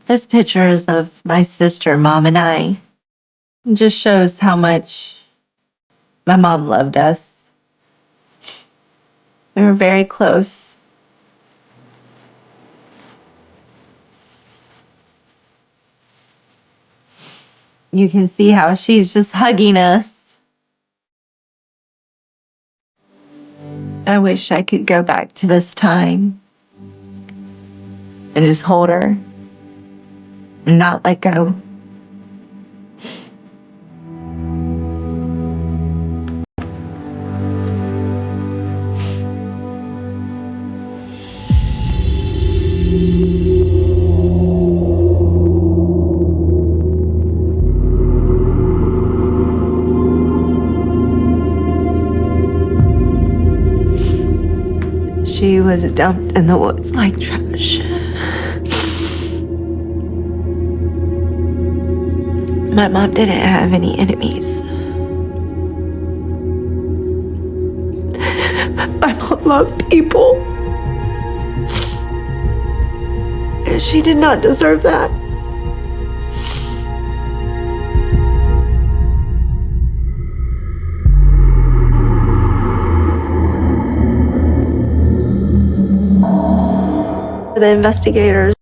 This picture is of my sister, Mom, and I. It just shows how much my mom loved us. We were very close. You can see how she's just hugging us. I wish I could go back to this time and just hold her and not let go. She was dumped in the woods like trash. My mom didn't have any enemies. My mom loved people. She did not deserve that. The investigators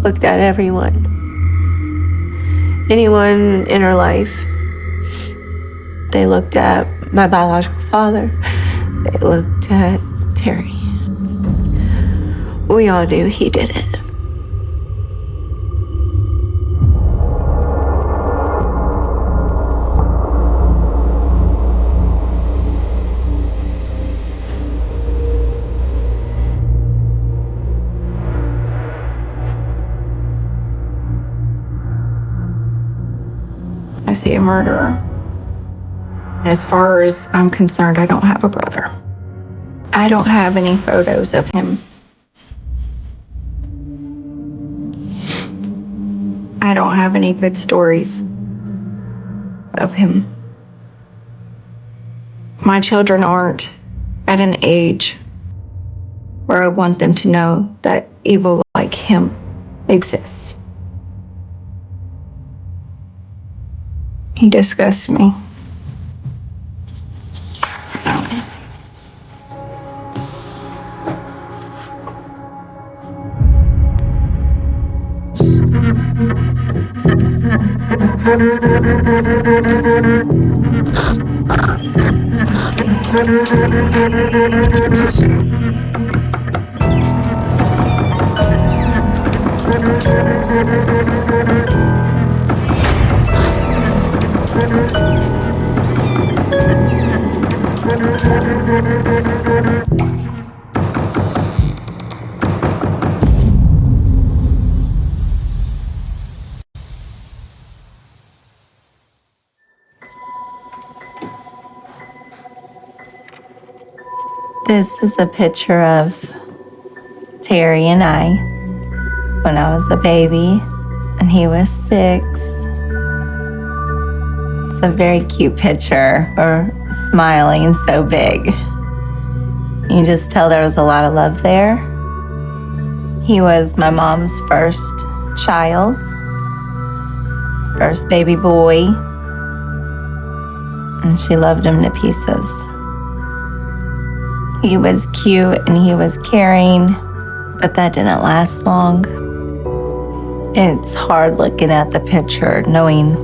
looked at everyone. Anyone in her life. They looked at my biological father. They looked at Terry. We all knew he did it. I see a murderer. As far as I'm concerned, I don't have a brother. I don't have any photos of him. I don't have any good stories of him. My children aren't at an age where I want them to know that evil like him exists. He disgusts me. This is a picture of Terry and I when I was a baby and he was 6. It's a very cute picture. We're smiling and so big. You can just tell there was a lot of love there. He was my mom's first child, first baby boy, and she loved him to pieces. He was cute and he was caring, but that didn't last long. It's hard looking at the picture, knowing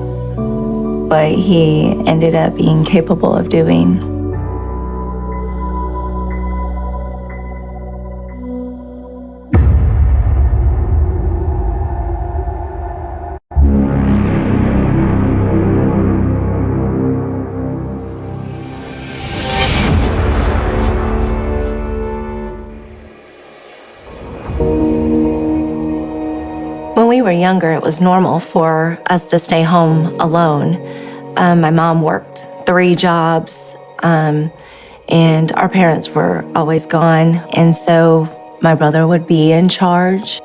what he ended up being capable of doing. When we were younger, it was normal for us to stay home alone. My mom worked 3 jobs, and our parents were always gone. And so my brother would be in charge.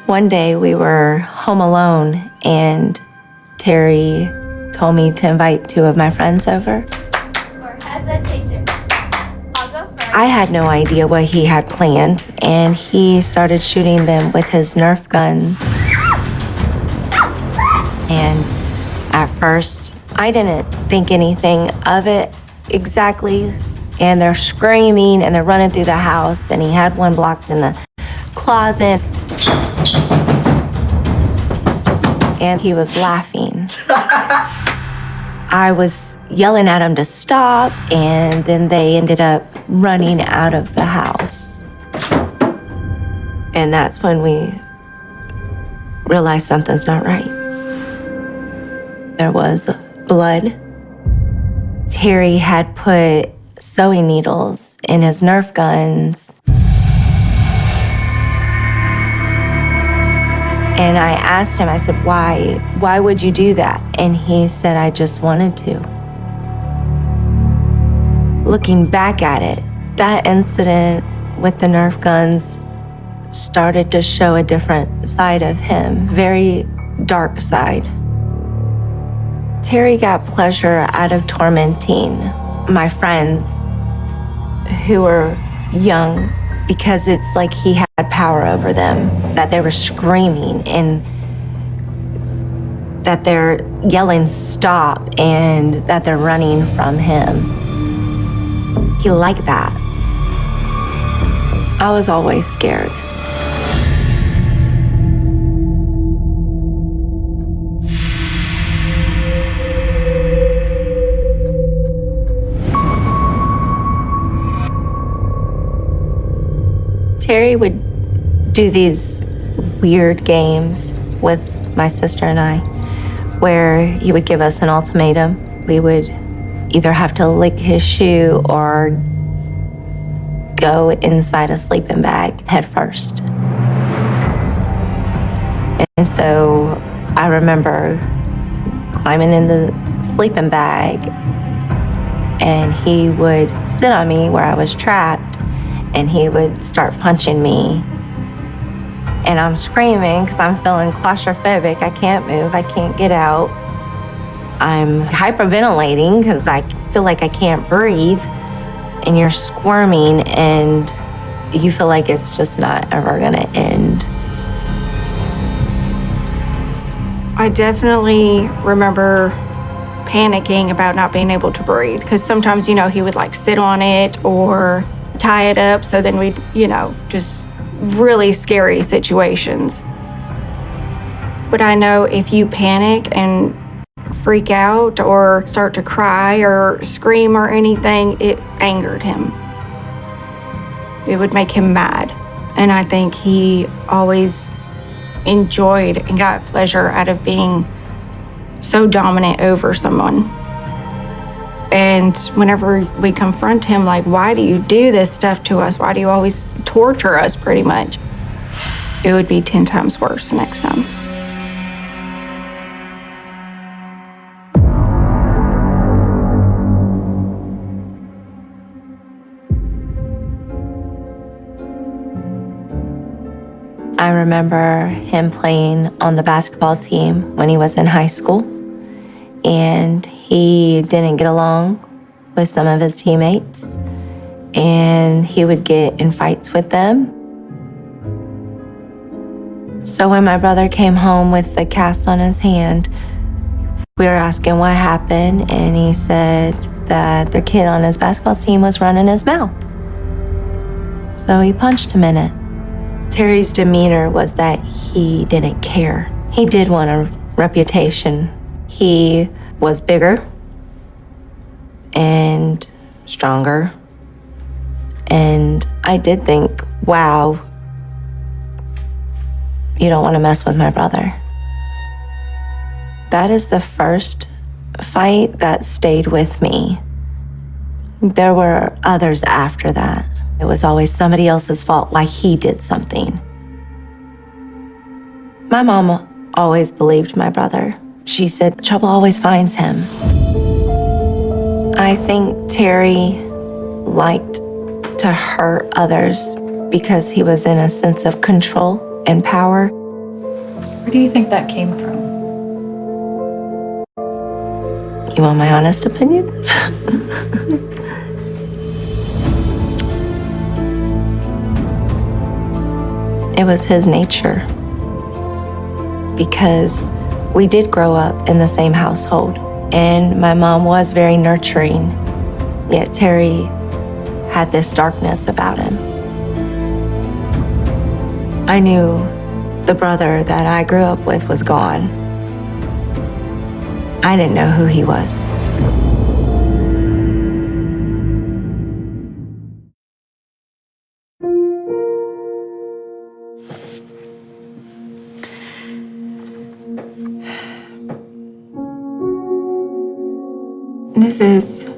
One day we were home alone, and Terry told me to invite 2 of my friends over. I had no idea what he had planned, and he started shooting them with his Nerf guns. And at first, I didn't think anything of it exactly. And they're screaming and they're running through the house, and he had one blocked in the closet. And he was laughing. I was yelling at him to stop, and then they ended up running out of the house. And that's when we realized something's not right. There was blood. Terry had put sewing needles in his Nerf guns. And I asked him, I said, why would you do that? And he said, I just wanted to. Looking back at it, that incident with the Nerf guns started to show a different side of him, very dark side. Terry got pleasure out of tormenting my friends who were young, because it's like he had power over them, that they were screaming and that they're yelling stop and that they're running from him. He liked that. I was always scared. Terry would do these weird games with my sister and I, where he would give us an ultimatum. We would either have to lick his shoe or go inside a sleeping bag head first. And so I remember climbing in the sleeping bag, and he would sit on me where I was trapped, and he would start punching me. And I'm screaming because I'm feeling claustrophobic. I can't move, I can't get out. I'm hyperventilating because I feel like I can't breathe. And you're squirming and you feel like it's just not ever gonna end. I definitely remember panicking about not being able to breathe, because sometimes, he would like sit on it or tie it up. So then we'd, just really scary situations. But I know if you panic and freak out or start to cry or scream or anything, it angered him. It would make him mad. And I think he always enjoyed and got pleasure out of being so dominant over someone. And whenever we confront him, like, why do you do this stuff to us? Why do you always torture us, pretty much? It would be 10 times worse the next time. I remember him playing on the basketball team when he was in high school, and he didn't get along with some of his teammates, and he would get in fights with them. So when my brother came home with the cast on his hand, we were asking what happened, and he said that the kid on his basketball team was running his mouth. So he punched him in it. Terry's demeanor was that he didn't care. He did want a reputation. He was bigger and stronger. And I did think, wow, you don't want to mess with my brother. That is the first fight that stayed with me. There were others after that. It was always somebody else's fault why he did something. My mom always believed my brother. She said, trouble always finds him. I think Terry liked to hurt others because he was in a sense of control and power. Where do you think that came from? You want my honest opinion? It was his nature. Because we did grow up in the same household, and my mom was very nurturing, yet Terry had this darkness about him. I knew the brother that I grew up with was gone. I didn't know who he was. This is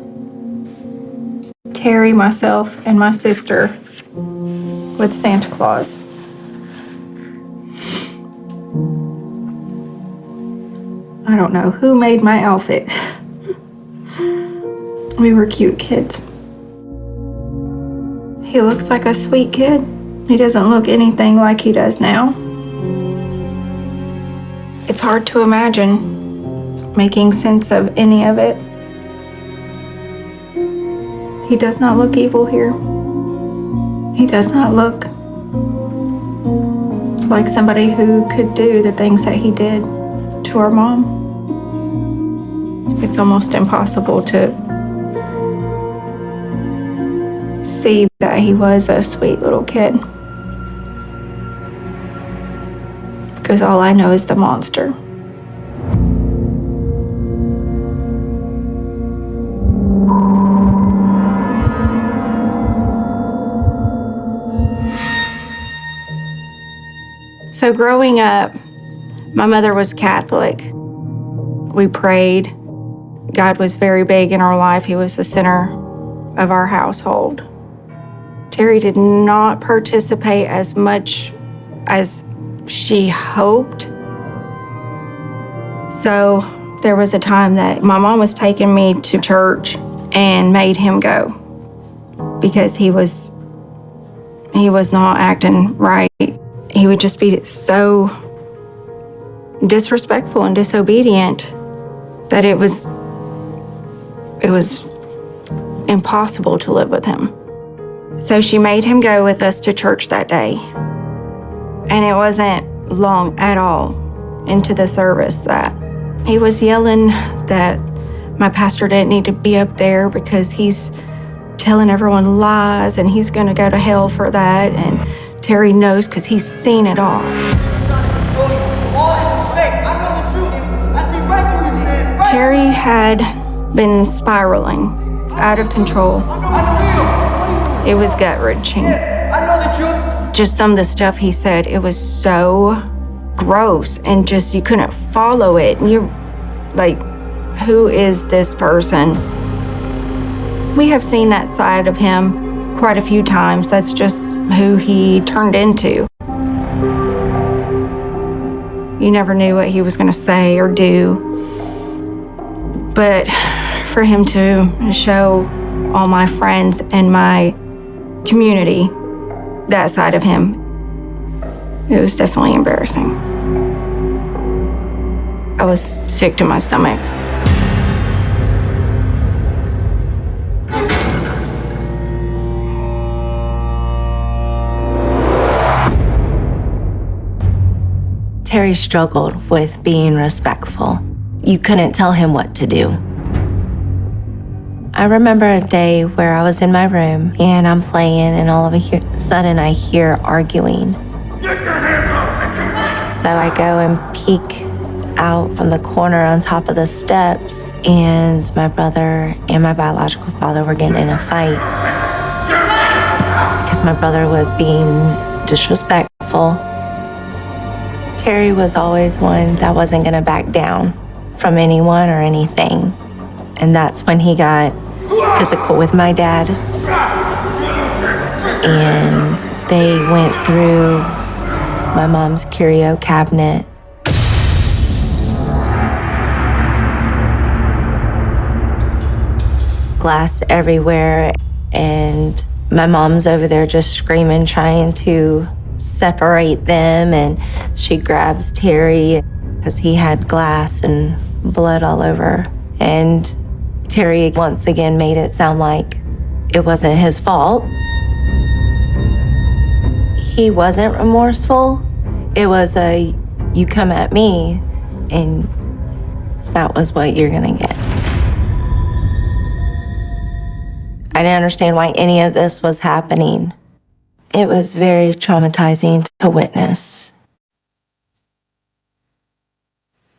Terry, myself, and my sister with Santa Claus. I don't know who made my outfit. We were cute kids. He looks like a sweet kid. He doesn't look anything like he does now. It's hard to imagine making sense of any of it. He does not look evil here. He does not look like somebody who could do the things that he did to our mom. It's almost impossible to see that he was a sweet little kid. Because all I know is the monster. So growing up, my mother was Catholic. We prayed. God was very big in our life. He was the center of our household. Terry did not participate as much as she hoped. So there was a time that my mom was taking me to church and made him go because he was not acting right. He would just be so disrespectful and disobedient that it was impossible to live with him. So she made him go with us to church that day. And it wasn't long at all into the service that he was yelling that my pastor didn't need to be up there because he's telling everyone lies and he's going to go to hell for that. And Terry knows because he's seen it all. Terry had been spiraling out of control. It was gut-wrenching. Just some of the stuff he said, it was so gross and just you couldn't follow it. And you're like, who is this person? We have seen that side of him quite a few times. That's just who he turned into. You never knew what he was going to say or do. But for him to show all my friends and my community that side of him, it was definitely embarrassing. I was sick to my stomach. Terry struggled with being respectful. You couldn't tell him what to do. I remember a day where I was in my room and I'm playing and all of a sudden I hear arguing. So I go and peek out from the corner on top of the steps and my brother and my biological father were getting in a fight because my brother was being disrespectful. Terry was always one that wasn't going to back down from anyone or anything. And that's when he got physical with my dad. And they went through my mom's curio cabinet. Glass everywhere. And my mom's over there just screaming, trying to separate them, and she grabs Terry because he had glass and blood all over. And Terry once again made it sound like it wasn't his fault. he wasn't remorseful. It was you come at me and that was what you're gonna get. I didn't understand why any of this was happening. It was very traumatizing to witness.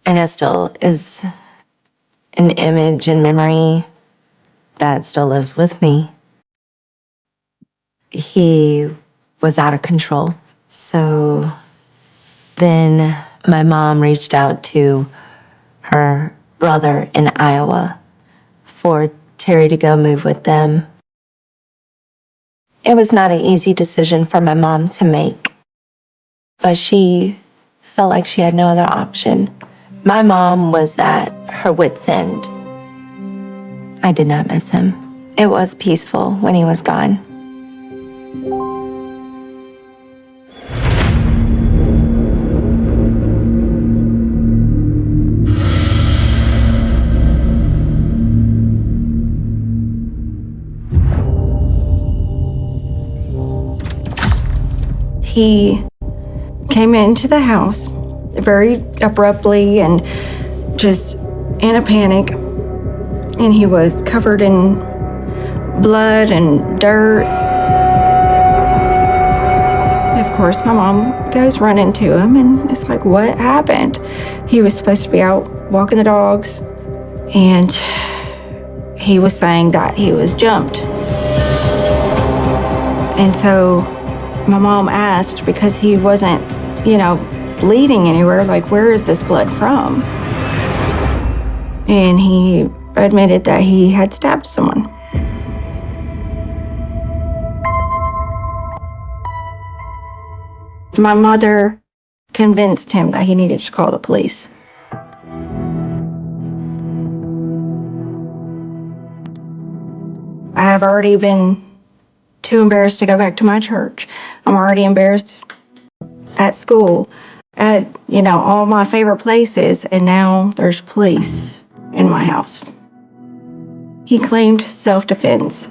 And it still is an image and memory that still lives with me. He was out of control. So then my mom reached out to her brother in Iowa for Terry to go move with them. It was not an easy decision for my mom to make, but she felt like she had no other option. My mom was at her wit's end. I did not miss him. It was peaceful when he was gone. He came into the house very abruptly and just in a panic. And he was covered in blood and dirt. Of course, my mom goes running to him and it's like, what happened? He was supposed to be out walking the dogs and he was saying that he was jumped. And so my mom asked, because he wasn't, bleeding anywhere, like, where is this blood from? And he admitted that he had stabbed someone. My mother convinced him that he needed to call the police. I have already been too embarrassed to go back to my church. I'm already embarrassed at school, at, all my favorite places, and now there's police in my house. He claimed self-defense.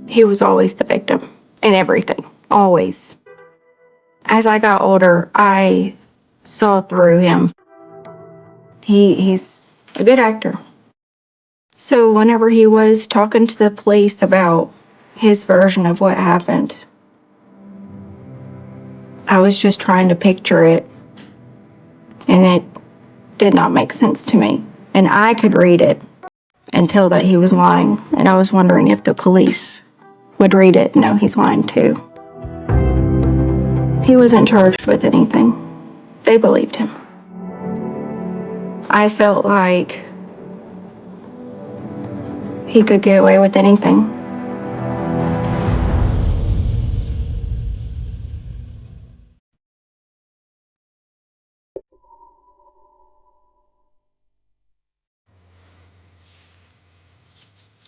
He was always the victim in everything, always. As I got older, I saw through him. He's a good actor. So whenever he was talking to the police about his version of what happened, I was just trying to picture it, and it did not make sense to me. And I could read it and tell that he was lying, and I was wondering if the police would read it and know he's lying too. He wasn't charged with anything. They believed him. I felt like he could get away with anything.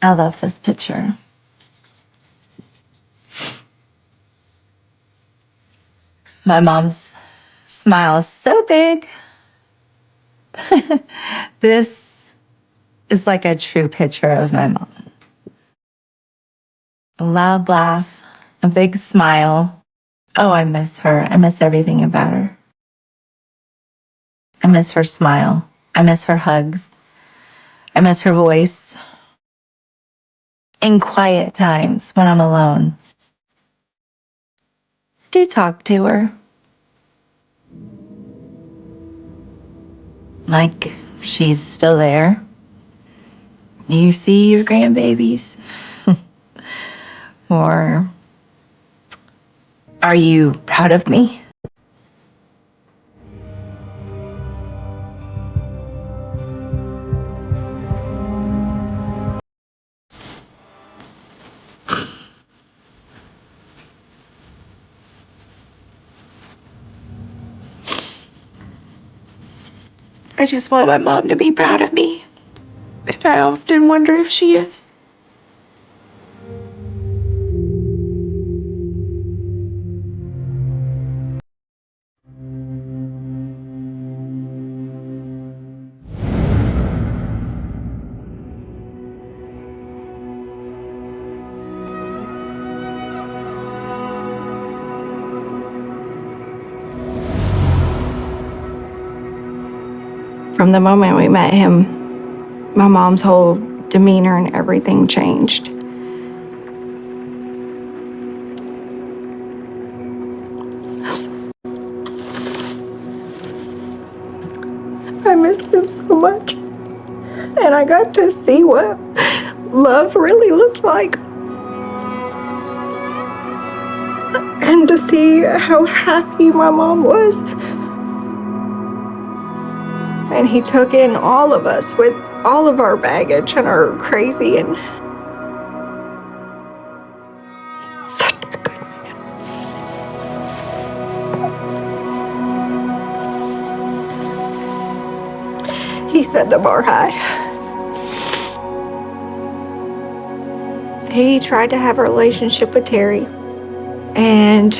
I love this picture. My mom's smile is so big. This is like a true picture of my mom. A loud laugh, a big smile. Oh, I miss her. I miss everything about her. I miss her smile. I miss her hugs. I miss her voice. In quiet times when I'm alone, do talk to her. Like she's still there. Do you see your grandbabies? Or are you proud of me? I just want my mom to be proud of me. And I often wonder if she is. From the moment we met him, my mom's whole demeanor and everything changed. I miss him so much. And I got to see what love really looked like. And to see how happy my mom was. And he took in all of us with all of our baggage and our crazy and such a good man. He set the bar high. He tried to have a relationship with Terry. And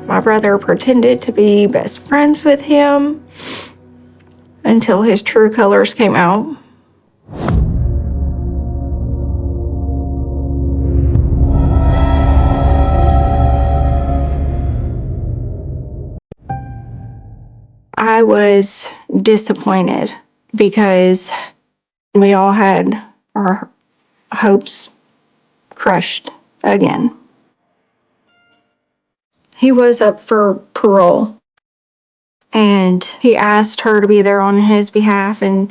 my brother pretended to be best friends with him until his true colors came out. I was disappointed because we all had our hopes crushed again. He was up for parole, and he asked her to be there on his behalf and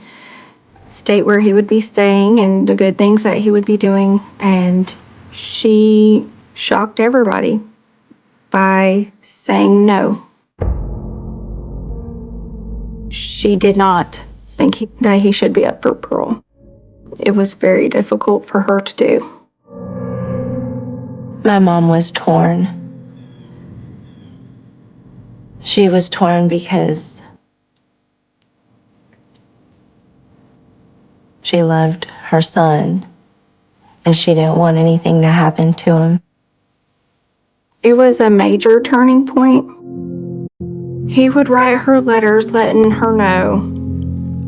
state where he would be staying and the good things that he would be doing. And she shocked everybody by saying no. She did not think that he should be up for parole. It was very difficult for her to do. My mom was torn. She was torn because she loved her son and she didn't want anything to happen to him. It was a major turning point. He would write her letters letting her know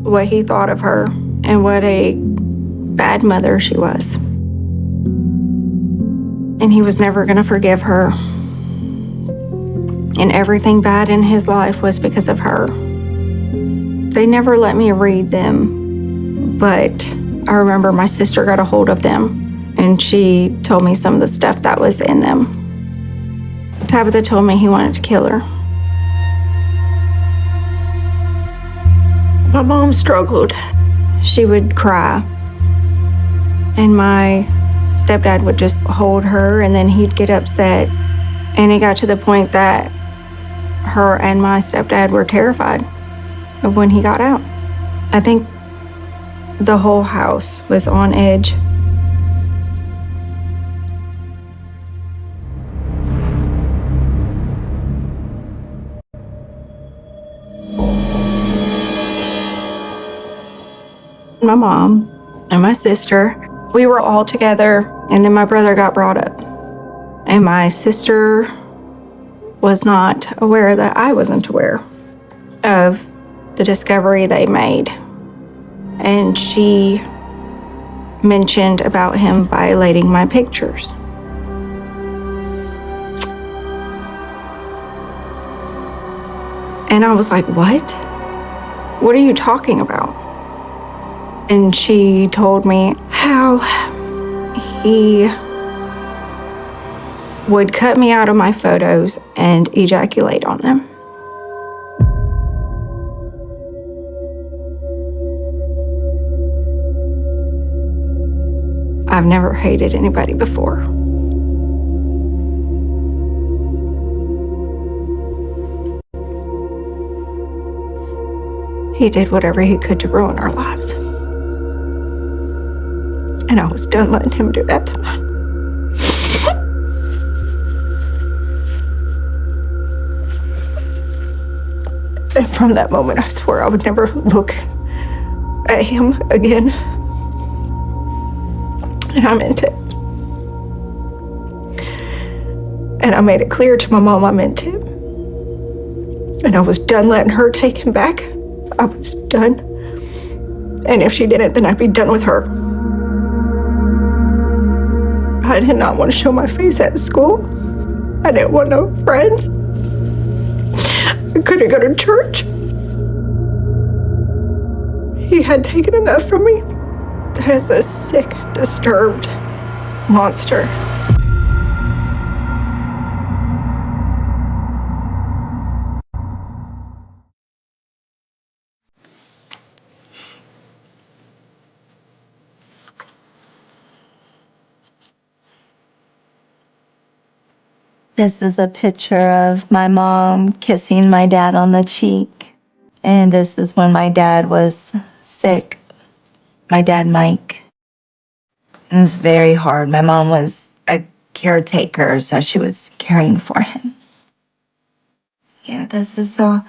what he thought of her and what a bad mother she was. And he was never going to forgive her. And everything bad in his life was because of her. They never let me read them, but I remember my sister got a hold of them and she told me some of the stuff that was in them. Tabitha told me he wanted to kill her. My mom struggled. She would cry. And my stepdad would just hold her and then he'd get upset. And it got to the point that her and my stepdad were terrified of when he got out. I think the whole house was on edge. My mom and my sister, we were all together, and then my brother got brought up. And my sister was not aware that I wasn't aware of the discovery they made. And she mentioned about him violating my pictures. And I was like, what? What are you talking about? And she told me how he would cut me out of my photos and ejaculate on them. I've never hated anybody before. He did whatever he could to ruin our lives. And I was done letting him do that to mine. And from that moment, I swore I would never look at him again. And I meant it. And I made it clear to my mom I meant it. And I was done letting her take him back. I was done. And if she didn't, then I'd be done with her. I did not want to show my face at school. I didn't want no friends. I couldn't go to church. he had taken enough from me. That is a sick, disturbed monster. This is a picture of my mom kissing my dad on the cheek. And this is when my dad was sick. My dad, Mike. It was very hard. My mom was a caretaker, so she was caring for him. Yeah, this is a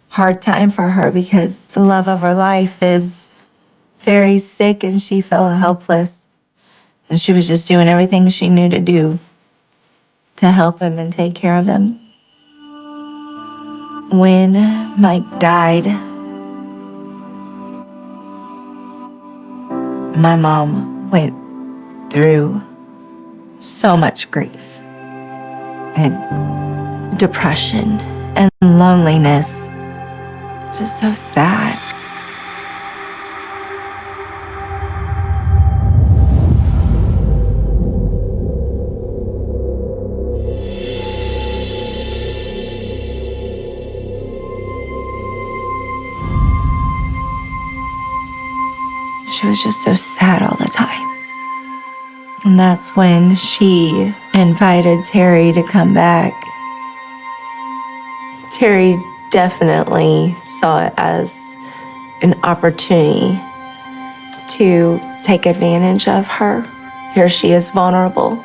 hard time for her because the love of her life is very sick and she felt helpless. And she was just doing everything she knew to do to help him and take care of him. When Mike died, my mom went through so much grief and depression and loneliness. Just so sad. She was just so sad all the time. And that's when she invited Terry to come back. Terry definitely saw it as an opportunity to take advantage of her. Here she is vulnerable.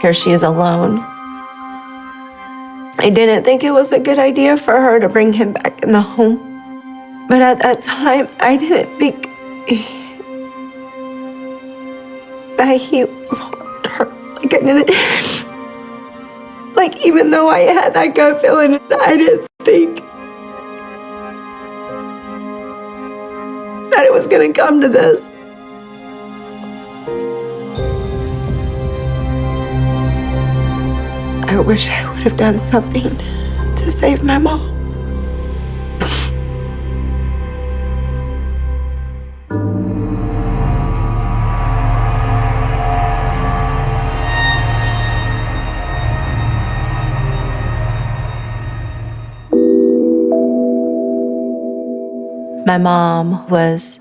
Here she is alone. I didn't think it was a good idea for her to bring him back in the home. But at that time, I didn't think that he wronged her. Like I didn't, like even though I had that gut feeling, I didn't think that it was gonna come to this. I wish I would have done something to save my mom. My mom was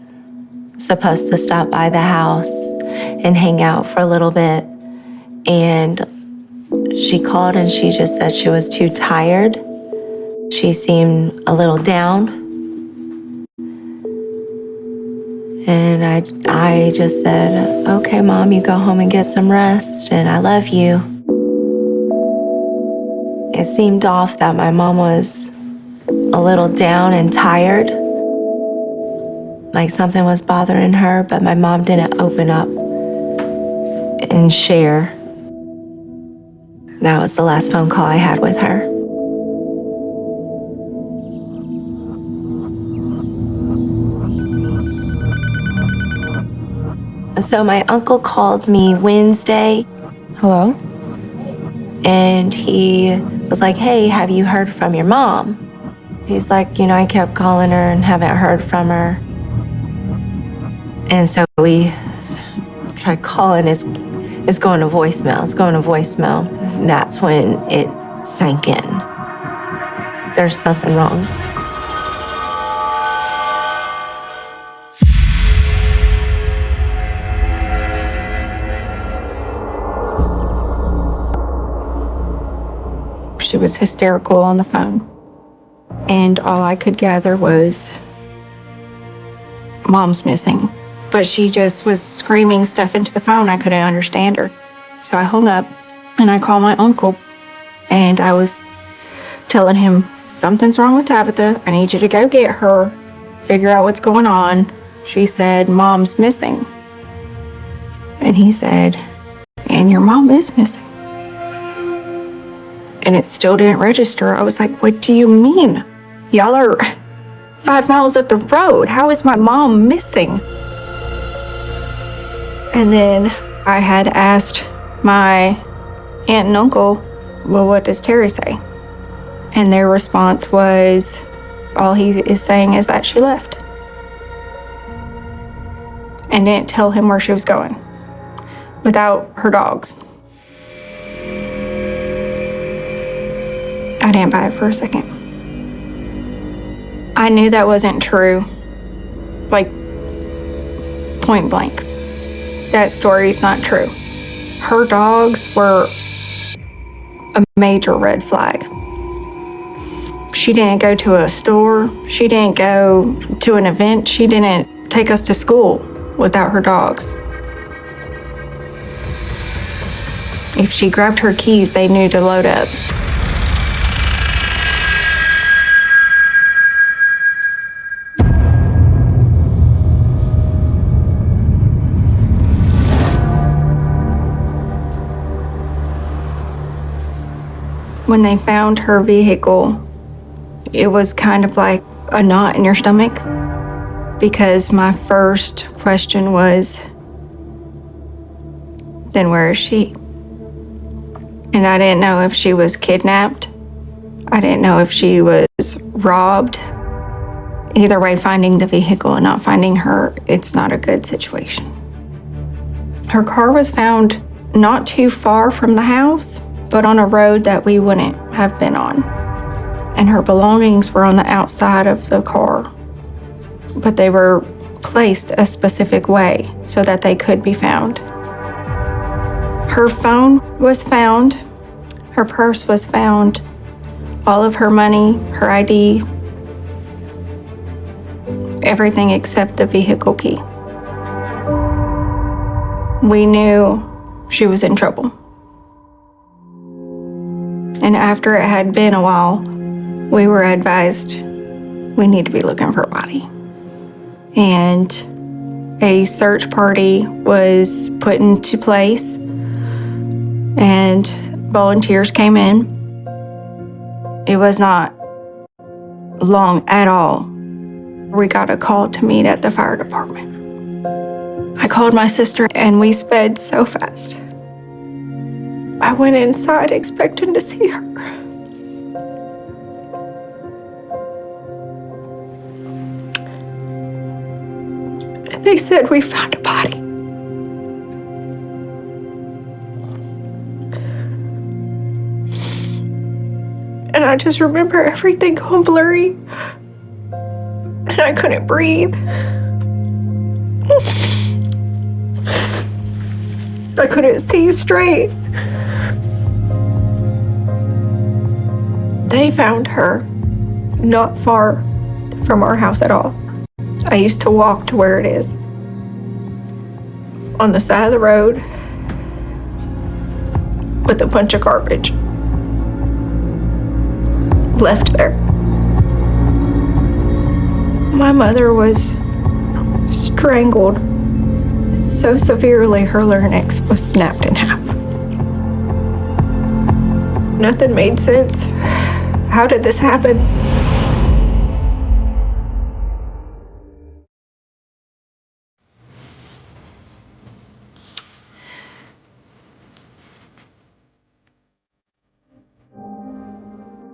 supposed to stop by the house and hang out for a little bit. And she called and she just said she was too tired. She seemed a little down. And I just said, okay, Mom, you go home and get some rest, and I love you. It seemed off that my mom was a little down and tired, like something was bothering her, but my mom didn't open up and share. That was the last phone call I had with her. So my uncle called me Wednesday. Hello? And he was like, hey, have you heard from your mom? He's like, I kept calling her and haven't heard from her. And so we tried calling, it's going to voicemail, it's going to voicemail. And that's when it sank in. There's something wrong. She was hysterical on the phone. And all I could gather was, Mom's missing. But she just was screaming stuff into the phone. I couldn't understand her. So I hung up and I called my uncle. And I was telling him, something's wrong with Tabitha. I need you to go get her, figure out what's going on. She said, Mom's missing. And he said, and your mom is missing. And it still didn't register. I was like, what do you mean? Y'all are 5 miles up the road. How is my mom missing? And then I had asked my aunt and uncle, well, what does Terry say? And their response was, all he is saying is that she left. and didn't tell him where she was going without her dogs. I didn't buy it for a second. I knew that wasn't true, like point blank. That story is not true. Her dogs were a major red flag. She didn't go to a store. She didn't go to an event. She didn't take us to school without her dogs. If she grabbed her keys, they knew to load up. When they found her vehicle, it was kind of like a knot in your stomach, because my first question was, then where is she? And I didn't know if she was kidnapped. I didn't know if she was robbed. Either way, finding the vehicle and not finding her, it's not a good situation. Her car was found not too far from the house, but on a road that we wouldn't have been on. And her belongings were on the outside of the car, but they were placed a specific way so that they could be found. Her phone was found, her purse was found, all of her money, her ID, everything except the vehicle key. We knew she was in trouble. And after it had been a while, we were advised we need to be looking for a body. And a search party was put into place, and volunteers came in. It was not long at all. We got a call to meet at the fire department. I called my sister and we sped so fast. I went inside expecting to see her. And they said we found a body. And I just remember everything going blurry. And I couldn't breathe. I couldn't see straight. They found her not far from our house at all. I used to walk to where it is. On the side of the road with a bunch of garbage left there. My mother was strangled so severely her larynx was snapped in half. Nothing made sense. How did this happen?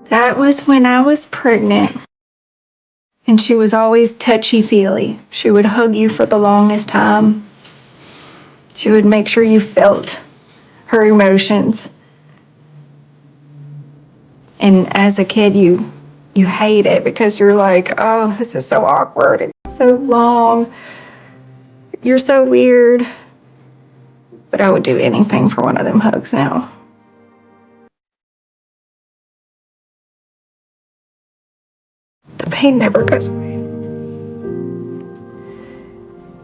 That was when I was pregnant. And she was always touchy-feely. She would hug you for the longest time. She would make sure you felt her emotions. And as a kid, you hate it because you're like, oh, this is so awkward. It's so long. You're so weird. But I would do anything for one of them hugs now. The pain never goes away.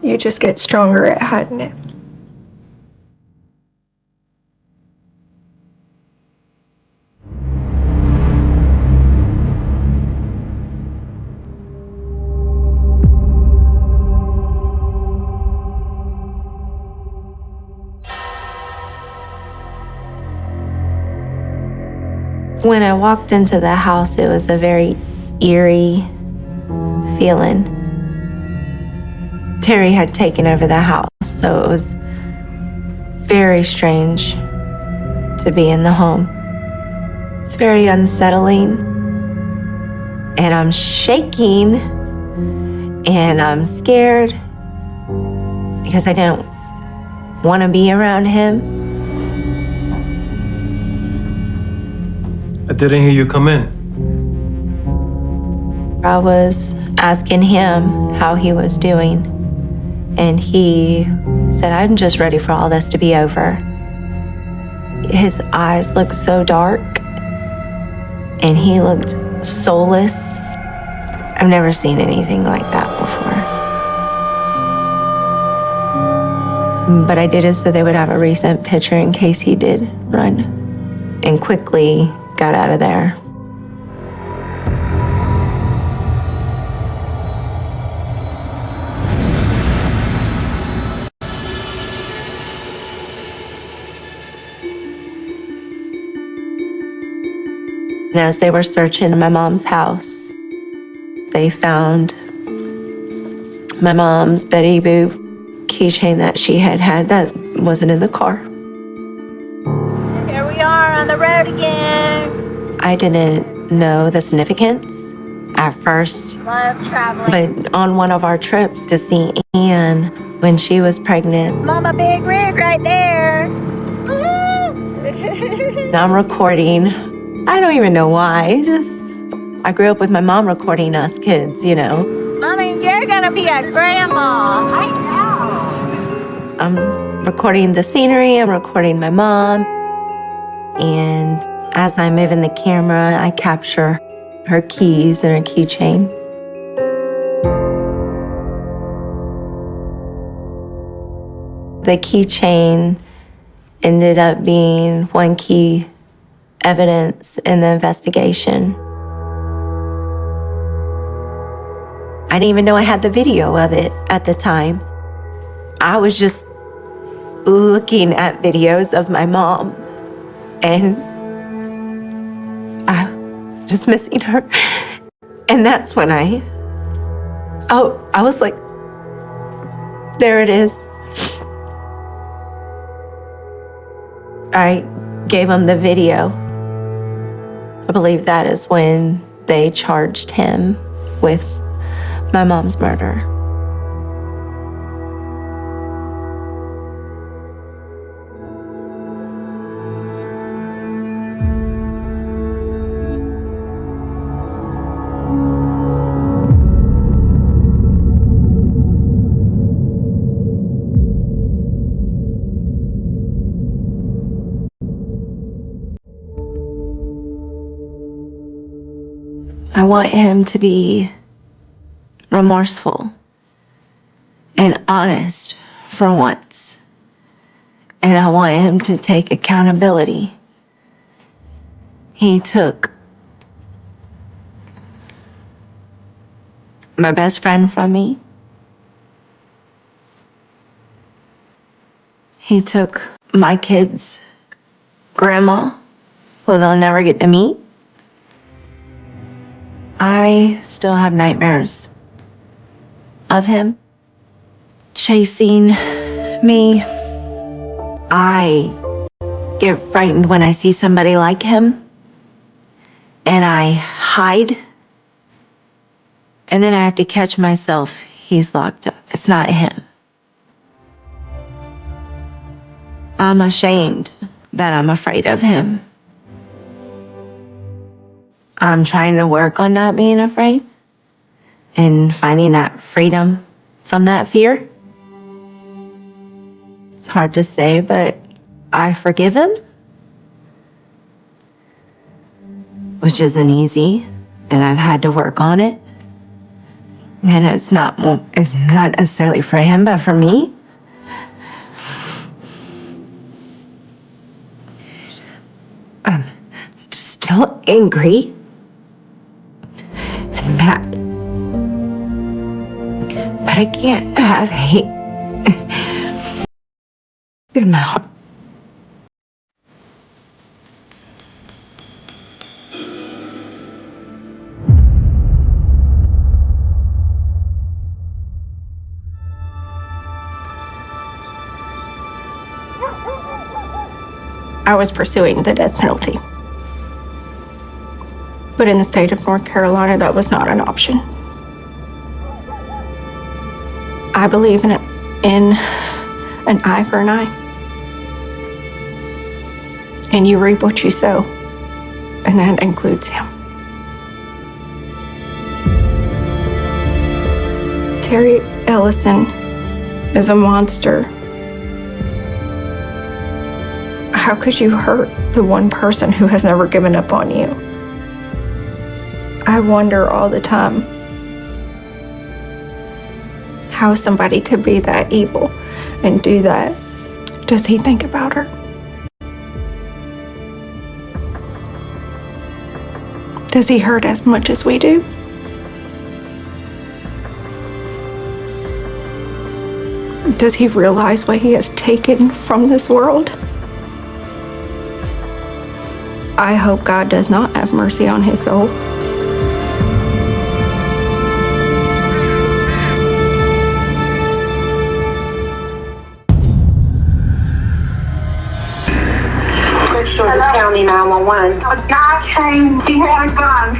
You just get stronger at hiding it. When I walked into the house, it was a very eerie feeling. Terry had taken over the house, so it was very strange to be in the home. It's very unsettling, and I'm shaking, and I'm scared because I didn't want to be around him. I didn't hear you come in. I was asking him how he was doing, and he said, I'm just ready for all this to be over. His eyes looked so dark, and he looked soulless. I've never seen anything like that before. But I did it so they would have a recent picture in case he did run, and quickly got out of there. And as they were searching my mom's house, they found my mom's Betty Boop keychain that she had that wasn't in the car. Here we are on the road again. I didn't know the significance at first, Love traveling. but on one of our trips to see Anne when she was pregnant, Mama Big Rig right there. I'm recording. I don't even know why. I grew up with my mom recording us kids, you know. Mommy, you're gonna be a grandma. I know. I'm recording the scenery, I'm recording my mom. And as I'm moving the camera, I capture her keys and her keychain. The keychain ended up being one key evidence in the investigation. I didn't even know I had the video of it at the time. I was just looking at videos of my mom, and I was just missing her. And that's when I was like, there it is. I gave him the video. I believe that is when they charged him with my mom's murder. I want him to be remorseful and honest for once. And I want him to take accountability. He took my best friend from me. He took my kids' grandma, who they'll never get to meet. I still have nightmares of him chasing me. I get frightened when I see somebody like him, and I hide. And then I have to catch myself. He's locked up. It's not him. I'm ashamed that I'm afraid of him. I'm trying to work on not being afraid and finding that freedom from that fear. It's hard to say, but I forgive him, which isn't easy, and I've had to work on it. And it's not necessarily for him, but for me. I'm still angry and mad, but I can't have hate in my heart. I was pursuing the death penalty. But in the state of North Carolina, that was not an option. I believe in in an eye for an eye. And you reap what you sow, and that includes him. Terry Ellison is a monster. How could you hurt the one person who has never given up on you? I wonder all the time how somebody could be that evil and do that. Does he think about her? Does he hurt as much as we do? Does he realize what he has taken from this world? I hope God does not have mercy on his soul. County 911. A guy came, he had a gun.